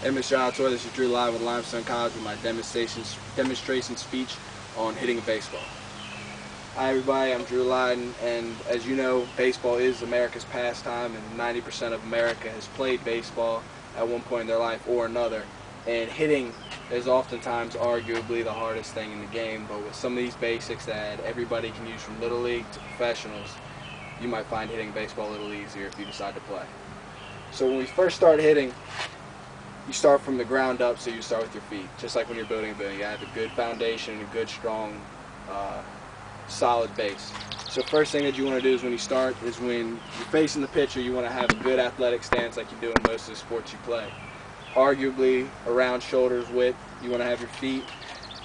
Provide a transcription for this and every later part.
Hey, Mr. Altor, this is Drew live with Limestone College with my demonstration speech on hitting a baseball. Hi everybody, I'm Drew Lydon, and as you know, baseball is America's pastime, and 90% of America has played baseball at one point in their life or another. And hitting is oftentimes arguably the hardest thing in the game, but with some of these basics that everybody can use from Little League to professionals, you might find hitting baseball a little easier if you decide to play. So when we first start hitting, you start from the ground up, so you start with your feet. Just like when you're building a building, you have a good foundation and a good, strong, solid base. So first thing that you want to do is when you start is when you're facing the pitcher, you want to have a good athletic stance like you do in most of the sports you play. Arguably around shoulders width, you want to have your feet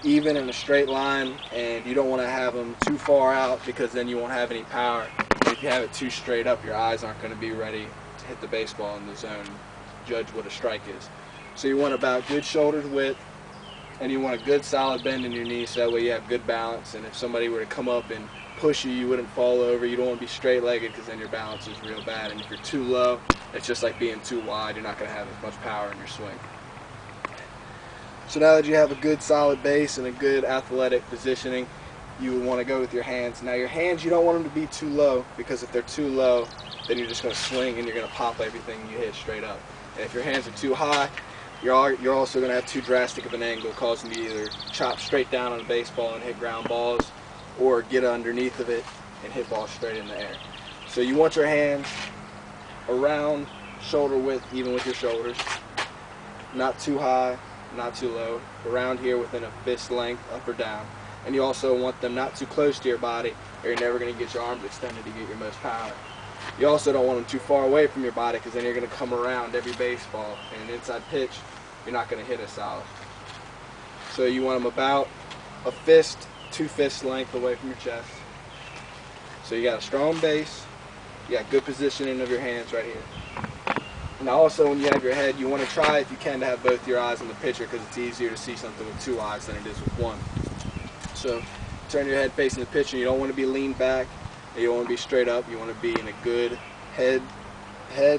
even in a straight line, and you don't want to have them too far out because then you won't have any power. And if you have it too straight up, your eyes aren't going to be ready to hit the baseball in the zone and judge what a strike is. So you want about good shoulders width, and you want a good solid bend in your knees so that way you have good balance, and if somebody were to come up and push you, you wouldn't fall over. You don't want to be straight-legged because then your balance is real bad, and if you're too low, it's just like being too wide. You're not going to have as much power in your swing. So now that you have a good solid base and a good athletic positioning, you would want to go with your hands. Now your hands, you don't want them to be too low, because if they're too low, then you're just going to swing and you're going to pop everything you hit straight up. And if your hands are too high, you're also going to have too drastic of an angle, causing you to either chop straight down on a baseball and hit ground balls, or get underneath of it and hit balls straight in the air. So you want your hands around shoulder width, even with your shoulders, not too high, not too low, around here within a fist length, up or down. And you also want them not too close to your body, or you're never going to get your arms extended to get your most power. You also don't want them too far away from your body, because then you're going to come around every baseball, and an inside pitch, you're not going to hit as solid. So you want them about a fist, 2 fist length away from your chest. So you got a strong base, you got good positioning of your hands right here. Now also when you have your head, you want to try, if you can, to have both your eyes on the pitcher, because it's easier to see something with 2 eyes than it is with 1. So turn your head facing the pitcher. You don't want to be leaned back, you don't want to be straight up. You want to be in a good head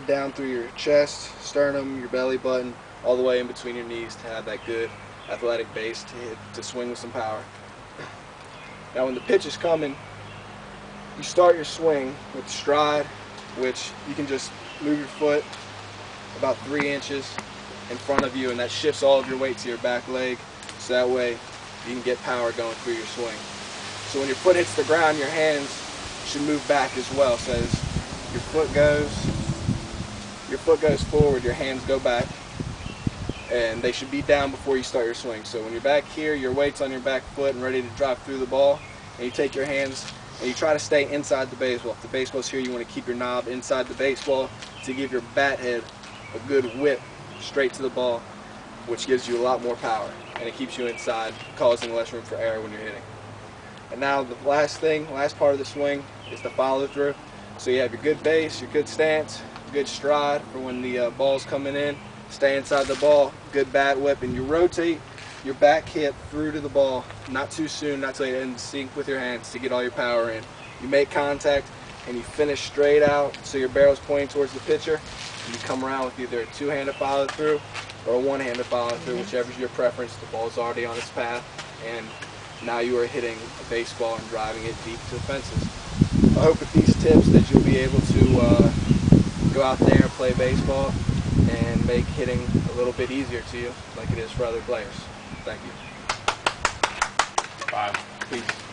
down through your chest, sternum, your belly button, all the way in between your knees to have that good athletic base to swing with some power. Now when the pitch is coming, you start your swing with stride, which you can just move your foot about 3 inches in front of you, and that shifts all of your weight to your back leg, so that way you can get power going through your swing. So when your foot hits the ground, your hands should move back as well. So as your foot goes forward, your hands go back, and they should be down before you start your swing. So when you're back here, your weight's on your back foot and ready to drive through the ball, and you take your hands and you try to stay inside the baseball. If the baseball's here, you want to keep your knob inside the baseball to give your bat head a good whip straight to the ball, which gives you a lot more power, and it keeps you inside, causing less room for error when you're hitting. And now the last part of the swing is the follow through. So you have your good base, your good stance, good stride for when the ball's coming in, stay inside the ball, good bat whip, and you rotate your back hip through to the ball, not too soon, not till you're in sync with your hands to get all your power in. You make contact and you finish straight out, so your barrel's pointing towards the pitcher, and you come around with either a 2-handed follow through or a 1-handed follow through, whichever's your preference. The ball's already on its path, and now you are hitting a baseball and driving it deep to the fences. I hope with these tips that you'll be able to go out there and play baseball and make hitting a little bit easier to you, like it is for other players. Thank you. Bye. Peace.